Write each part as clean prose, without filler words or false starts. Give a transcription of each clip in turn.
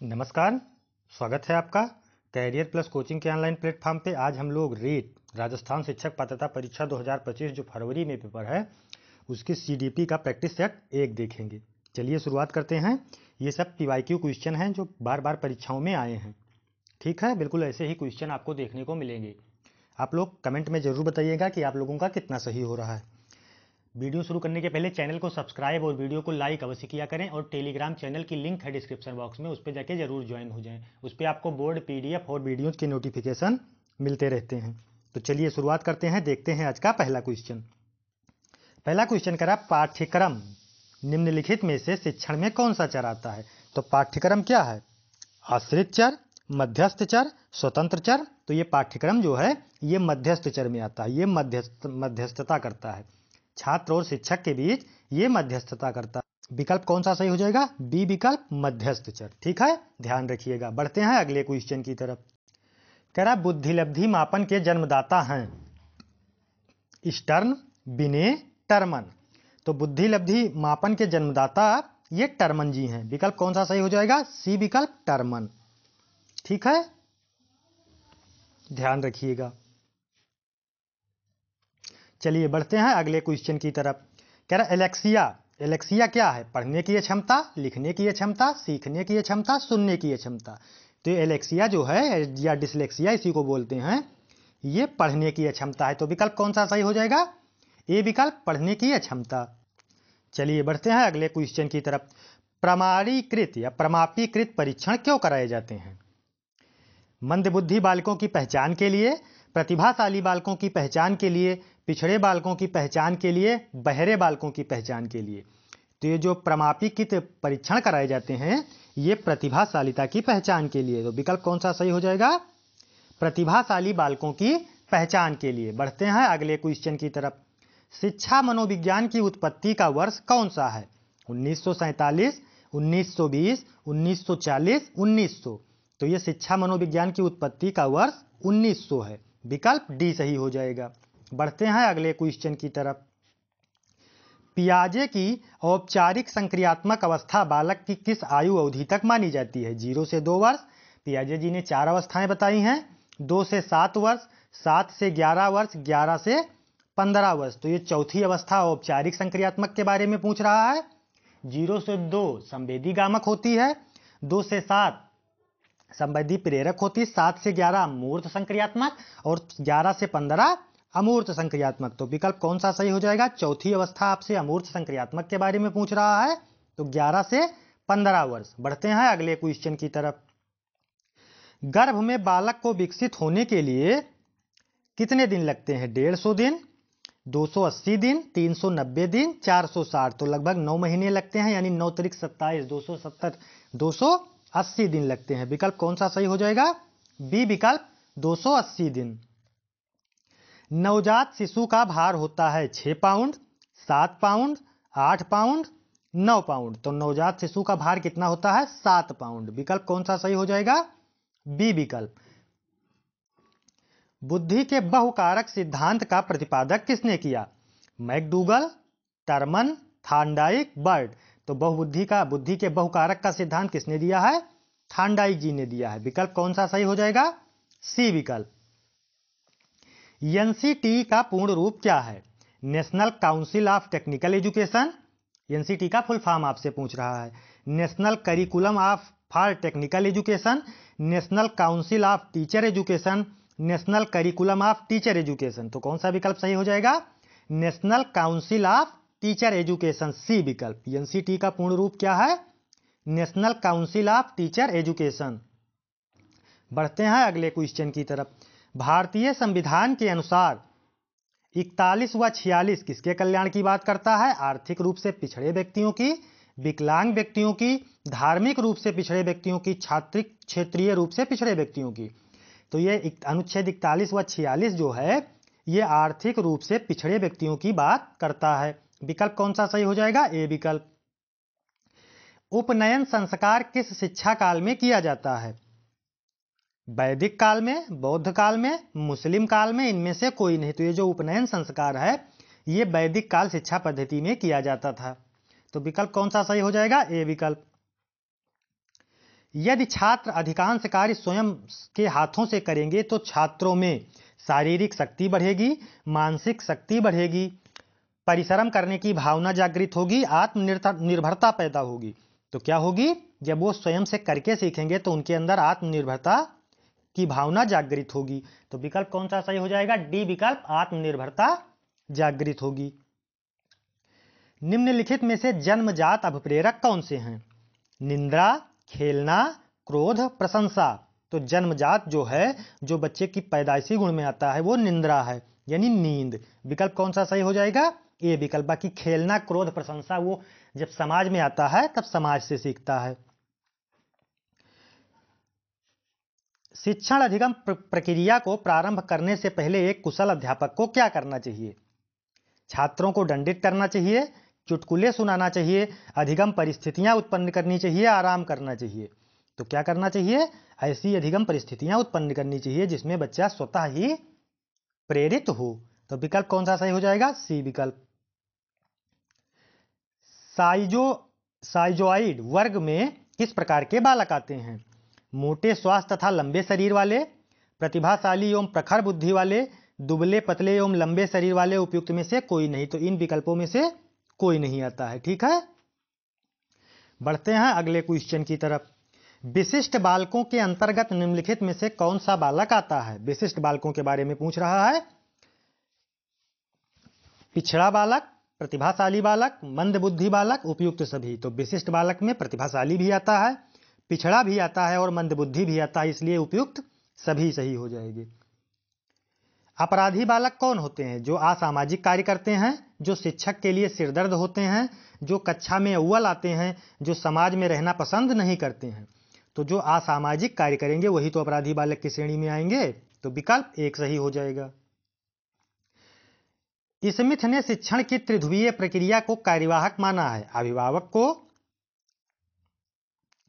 नमस्कार, स्वागत है आपका कैरियर प्लस कोचिंग के ऑनलाइन प्लेटफॉर्म पे। आज हम लोग रीट राजस्थान शिक्षक पात्रता परीक्षा 2025 जो फरवरी में पेपर है उसकी सीडीपी का प्रैक्टिस सेट 1 देखेंगे। चलिए शुरुआत करते हैं। ये सब पीवाईक्यू क्वेश्चन हैं जो बार बार परीक्षाओं में आए हैं। ठीक है, बिल्कुल ऐसे ही क्वेश्चन आपको देखने को मिलेंगे। आप लोग कमेंट में ज़रूर बताइएगा कि आप लोगों का कितना सही हो रहा है। वीडियो शुरू करने के पहले चैनल को सब्सक्राइब और वीडियो को लाइक अवश्य किया करें और टेलीग्राम चैनल की लिंक है डिस्क्रिप्शन बॉक्स में, उस पर जाके जरूर ज्वाइन हो जाएं। उस पर आपको बोर्ड पीडीएफ और वीडियोज के नोटिफिकेशन मिलते रहते हैं। तो चलिए शुरुआत करते हैं, देखते हैं आज का पहला क्वेश्चन। पहला क्वेश्चन करा पाठ्यक्रम निम्नलिखित में से शिक्षण में कौन सा चर आता है। तो पाठ्यक्रम क्या है? आश्रित चर, मध्यस्थ चर, स्वतंत्र चर। तो ये पाठ्यक्रम जो है ये मध्यस्थ चर में आता है। ये मध्यस्थता करता है, छात्र और शिक्षक के बीच ये मध्यस्थता करता है। विकल्प कौन सा सही हो जाएगा? बी विकल्प, मध्यस्थ चर। ठीक है, ध्यान रखिएगा। बढ़ते हैं अगले क्वेश्चन की तरफ। कह रहा बुद्धिलब्धि मापन के जन्मदाता हैं स्टर्न, बिने, टर्मन। तो बुद्धिलब्धि मापन के जन्मदाता ये टर्मन जी हैं। विकल्प कौन सा सही हो जाएगा? सी विकल्प, टर्मन। ठीक है, ध्यान रखिएगा। चलिए बढ़ते हैं अगले क्वेश्चन की तरफ। कह रहा एलेक्सिया, एलेक्सिया क्या है? पढ़ने की क्षमता, लिखने की क्षमता, सीखने की क्षमता, सुनने की क्षमता। तो ये एलेक्सिया जो है या डिसलेक्सिया इसी को बोलते हैं, ये पढ़ने की क्षमता है। तो विकल्प कौन सा सही हो जाएगा? ए विकल्प, पढ़ने की क्षमता। चलिए बढ़ते हैं अगले क्वेश्चन की तरफ। प्रमाणीकृत या प्रमापीकृत परीक्षण क्यों कराए जाते हैं? मंदबुद्धि बालकों की पहचान के लिए, प्रतिभाशाली बालकों की पहचान के लिए, पिछड़े बालकों की पहचान के लिए, बहरे बालकों की पहचान के लिए। तो ये जो प्रमापीकृत परीक्षण कराए जाते हैं ये प्रतिभाशालिता की पहचान के लिए। तो विकल्प कौन सा सही हो जाएगा? प्रतिभाशाली बालकों की पहचान के लिए। बढ़ते हैं अगले क्वेश्चन की तरफ। शिक्षा मनोविज्ञान की उत्पत्ति का वर्ष कौन सा है? 1947, 1920, 1940, 1900। तो ये शिक्षा मनोविज्ञान की उत्पत्ति का वर्ष 1900 है। विकल्प डी सही हो जाएगा। बढ़ते हैं अगले क्वेश्चन की तरफ। पियाजे की औपचारिक संक्रियात्मक अवस्था बालक की किस आयु अवधि तक मानी जाती है? 0 से 2 वर्ष। पियाजे जी ने 4 अवस्थाएं बताई हैं। 2 से 7 वर्ष, 7 से 11 वर्ष, 11 से 15 वर्ष। तो ये चौथी अवस्था औपचारिक संक्रियात्मक के बारे में पूछ रहा है। 0 से 2 संवेदी गामक होती है, 2 से 7 संवेदी प्रेरक होती है, 7 से 11 मूर्त संक्रियात्मक और 11 से 15 अमूर्त संक्रियात्मक। तो विकल्प कौन सा सही हो जाएगा? चौथी अवस्था आपसे अमूर्त संक्रियात्मक के बारे में पूछ रहा है, तो 11 से 15 वर्ष। बढ़ते हैं अगले क्वेश्चन की तरफ। गर्भ में बालक को विकसित होने के लिए कितने दिन लगते हैं? 150 दिन, 280 दिन, 390 दिन, 460। तो लगभग 9 महीने लगते हैं, यानी 9 तारीख 27, 270, 280 दिन लगते हैं। विकल्प कौन सा सही हो जाएगा? बी विकल्प, 280 दिन। नवजात शिशु का भार होता है 6 पाउंड, 7 पाउंड, 8 पाउंड, 9 पाउंड। तो नवजात शिशु का भार कितना होता है? 7 पाउंड। विकल्प कौन सा सही हो जाएगा? बी विकल्प। बुद्धि के बहुकारक सिद्धांत का प्रतिपादक किसने किया? McDougall, Terman, Thorndike, bird. तो बुद्धि के बहुकारक का सिद्धांत किसने दिया है? थार्नडाइक जी ने दिया है। विकल्प कौन सा सही हो जाएगा? सी विकल्प। एनसीटी का पूर्ण रूप क्या है? National Council of Technical Education. NCT का फुल फॉर्म आपसे पूछ रहा है। National Curriculum of for Technical Education, National Council of Teacher Education, National Curriculum of Teacher Education. तो कौन सा विकल्प सही हो जाएगा? National Council of Teacher Education, C विकल्प। एनसीटी का पूर्ण रूप क्या है? National Council of Teacher Education. बढ़ते हैं अगले क्वेश्चन की तरफ। भारतीय संविधान के अनुसार 41 व 46 किसके कल्याण की बात करता है? आर्थिक रूप से पिछड़े व्यक्तियों की, विकलांग व्यक्तियों की, धार्मिक रूप से पिछड़े व्यक्तियों की, छात्रिक क्षेत्रीय रूप से पिछड़े व्यक्तियों की। तो ये अनुच्छेद 41 व 46 जो है ये आर्थिक रूप से पिछड़े व्यक्तियों की बात करता है। विकल्प कौन सा सही हो जाएगा? ए विकल्प। उपनयन संस्कार किस शिक्षा काल में किया जाता है? वैदिक काल में, बौद्ध काल में, मुस्लिम काल में, इनमें से कोई नहीं। तो ये जो उपनयन संस्कार है ये वैदिक काल शिक्षा पद्धति में किया जाता था। तो विकल्प कौन सा सही हो जाएगा? ए विकल्प। यदि छात्र अधिकांश कार्य स्वयं के हाथों से करेंगे तो छात्रों में शारीरिक शक्ति बढ़ेगी, मानसिक शक्ति बढ़ेगी, परिश्रम करने की भावना जागृत होगी, आत्मनिर्भरता पैदा होगी। तो क्या होगी? जब वो स्वयं से करके सीखेंगे तो उनके अंदर आत्मनिर्भरता की भावना जागृत होगी। तो विकल्प कौन सा सही हो जाएगा? डी विकल्प, आत्मनिर्भरता जागृत होगी। निम्नलिखित में से जन्मजात अभिप्रेरक कौन से हैं? निंद्रा, खेलना, क्रोध, प्रशंसा। तो जन्मजात जो है, जो बच्चे की पैदाइशी गुण में आता है, वो निंद्रा है, यानी नींद। विकल्प कौन सा सही हो जाएगा? ए विकल्प। बाकी खेलना, क्रोध, प्रशंसा वो जब समाज में आता है तब समाज से सीखता है। शिक्षण अधिगम प्रक्रिया को प्रारंभ करने से पहले एक कुशल अध्यापक को क्या करना चाहिए? छात्रों को दंडित करना चाहिए, चुटकुले सुनाना चाहिए, अधिगम परिस्थितियां उत्पन्न करनी चाहिए, आराम करना चाहिए। तो क्या करना चाहिए? ऐसी अधिगम परिस्थितियां उत्पन्न करनी चाहिए जिसमें बच्चा स्वतः ही प्रेरित हो। तो विकल्प कौन सा सही हो जाएगा? सी विकल्प। साइजोइड वर्ग में किस प्रकार के बालक आते हैं? मोटे स्वास्थ्य तथा लंबे शरीर वाले, प्रतिभाशाली एवं प्रखर बुद्धि वाले, दुबले पतले एवं लंबे शरीर वाले, उपयुक्त में से कोई नहीं। तो इन विकल्पों में से कोई नहीं आता है। ठीक है, बढ़ते हैं अगले क्वेश्चन की तरफ। विशिष्ट बालकों के अंतर्गत निम्नलिखित में से कौन सा बालक आता है? विशिष्ट बालकों के बारे में पूछ रहा है। पिछड़ा बालक, प्रतिभाशाली बालक, मंदबुद्धि बालक, उपयुक्त सभी। तो विशिष्ट बालक में प्रतिभाशाली भी आता है, पिछड़ा भी आता है और मंदबुद्धि भी आता है, इसलिए उपयुक्त सभी सही हो जाएगी। अपराधी बालक कौन होते हैं? जो असामाजिक कार्य करते हैं, जो शिक्षक के लिए सिरदर्द होते हैं, जो कक्षा में अव्वल आते हैं, जो समाज में रहना पसंद नहीं करते हैं। तो जो असामाजिक कार्य करेंगे वही तो अपराधी बालक की श्रेणी में आएंगे। तो विकल्प एक सही हो जाएगा। स्मिथ ने शिक्षण की त्रिध्रुवीय प्रक्रिया को कार्यवाहक माना है। अभिभावक को,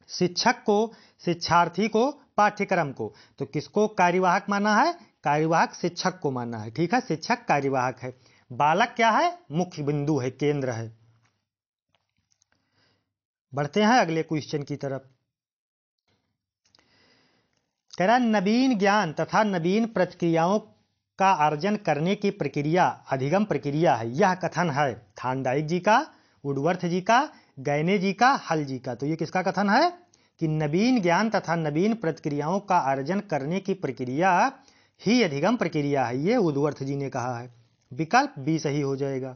शिक्षक को, शिक्षार्थी को, पाठ्यक्रम को। तो किसको कार्यवाहक माना है? कार्यवाहक शिक्षक को माना है। ठीक है, शिक्षक कार्यवाहक है, बालक क्या है? मुख्य बिंदु है, केंद्र है। बढ़ते हैं अगले क्वेश्चन की तरफ। कह रहा नवीन ज्ञान तथा नवीन प्रतिक्रियाओं का अर्जन करने की प्रक्रिया अधिगम प्रक्रिया है। यह कथन है थार्नडाइक जी का, वुडवर्थ जी का, गैने जी का, हल जी का। तो ये किसका कथन है कि नवीन ज्ञान तथा नवीन प्रतिक्रियाओं का अर्जन करने की प्रक्रिया ही अधिगम प्रक्रिया है, ये वुडवर्थ जी ने कहा है। विकल्प बी सही हो जाएगा।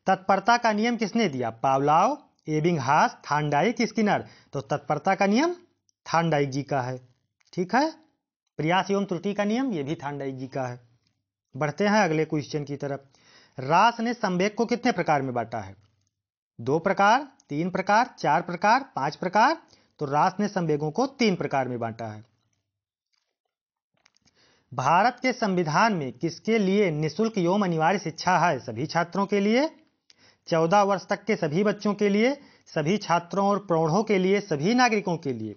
तत्परता का नियम किसने दिया? Pavlov, Ebbinghaus, Thorndike, Skinner. तो तत्परता का नियम थार्नडाइक जी का है। ठीक है, प्रयास एवं त्रुटि का नियम ये भी थार्नडाइक जी का है। बढ़ते हैं अगले क्वेश्चन की तरफ। रास ने संवेग को कितने प्रकार में बांटा है? 2 प्रकार, 3 प्रकार, 4 प्रकार, 5 प्रकार। तो रास ने संवेगों को 3 प्रकार में बांटा है। भारत के संविधान में किसके लिए निःशुल्क एवं अनिवार्य शिक्षा है? सभी छात्रों के लिए, 14 वर्ष तक के सभी बच्चों के लिए, सभी छात्रों और प्रौढ़ों के लिए, सभी नागरिकों के लिए।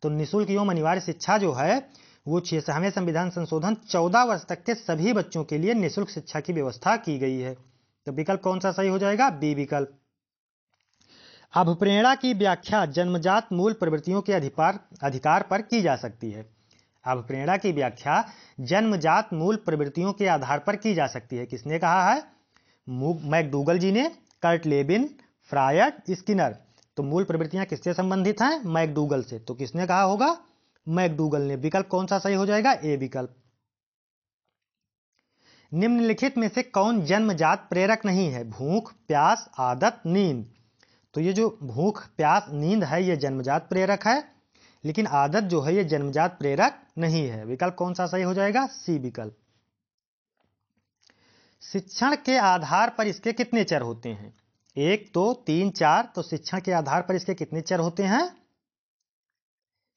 तो निःशुल्क एवं अनिवार्य शिक्षा जो है वो 6वें संविधान संशोधन 14 वर्ष तक के सभी बच्चों के लिए निःशुल्क शिक्षा की व्यवस्था की गई है। तो विकल्प कौन सा सही हो जाएगा? बी विकल्प। अभिप्रेरणा की व्याख्या जन्मजात मूल प्रवृत्तियों के अधिकार पर की जा सकती है। अभिप्रेरणा की व्याख्या जन्मजात मूल प्रवृत्तियों के आधार पर की जा सकती है। किसने कहा है? मैकडूगल जी ने, कर्ट लेविन, फ्रायड, स्किनर। तो मूल प्रवृत्तियां किससे संबंधित हैं? मैकडूगल से। तो किसने कहा होगा? मैकडूगल ने। विकल्प कौन सा सही हो जाएगा? ए विकल्प। निम्नलिखित में से कौन जन्मजात प्रेरक नहीं है? भूख, प्यास, आदत, नींद। तो ये जो भूख, प्यास, नींद है ये जन्मजात प्रेरक है, लेकिन आदत जो है ये जन्मजात प्रेरक नहीं है। विकल्प कौन सा सही हो जाएगा? सी विकल्प। शिक्षण के आधार पर इसके कितने चर होते हैं? 1, 2, 3, 4। तो शिक्षण के आधार पर इसके कितने चर होते हैं?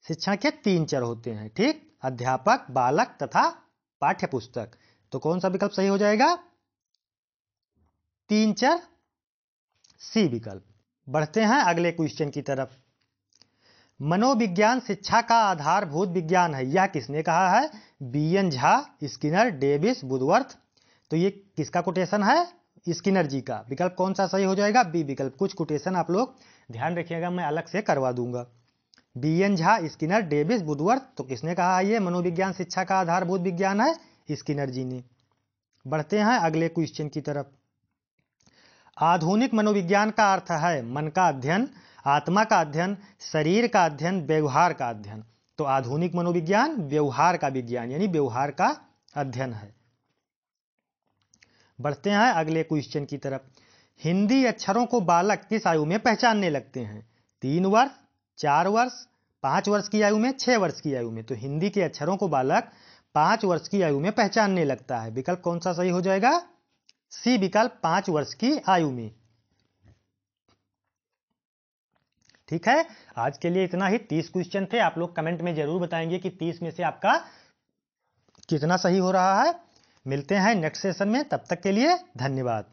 शिक्षण के 3 चर होते हैं। ठीक, अध्यापक, बालक तथा पाठ्यपुस्तक। तो कौन सा विकल्प सही हो जाएगा? 3 चर, सी विकल्प। बढ़ते हैं अगले क्वेश्चन की तरफ। मनोविज्ञान शिक्षा का आधारभूत विज्ञान है, यह किसने कहा है? B N Jha, Skinner, Davis, Woodworth. तो ये किसका कोटेशन है? स्किनर जी का। विकल्प कौन सा सही हो जाएगा? बी विकल्प। कुछ कोटेशन आप लोग ध्यान रखिएगा, मैं अलग से करवा दूंगा। B N Jha, Skinner, Davis, Woodworth. तो किसने कहा ये मनोविज्ञान शिक्षा का आधारभूत विज्ञान है? स्किनर जी ने। बढ़ते हैं अगले क्वेश्चन की तरफ। आधुनिक मनोविज्ञान का अर्थ है मन का अध्ययन, आत्मा का अध्ययन, शरीर का अध्ययन, व्यवहार का अध्ययन। तो आधुनिक मनोविज्ञान व्यवहार का विज्ञान यानी व्यवहार का अध्ययन है। बढ़ते हैं अगले क्वेश्चन की तरफ। हिंदी अक्षरों को बालक किस आयु में पहचानने लगते हैं? 3 वर्ष, 4 वर्ष, 5 वर्ष की आयु में, 6 वर्ष की आयु में। तो हिंदी के अक्षरों को बालक 5 वर्ष की आयु में पहचानने लगता है। विकल्प कौन सा सही हो जाएगा? सी विकल्प, 5 वर्ष की आयु में। ठीक है, आज के लिए इतना ही। 30 क्वेश्चन थे। आप लोग कमेंट में जरूर बताएंगे कि 30 में से आपका कितना सही हो रहा है। मिलते हैं नेक्स्ट सेशन में, तब तक के लिए धन्यवाद।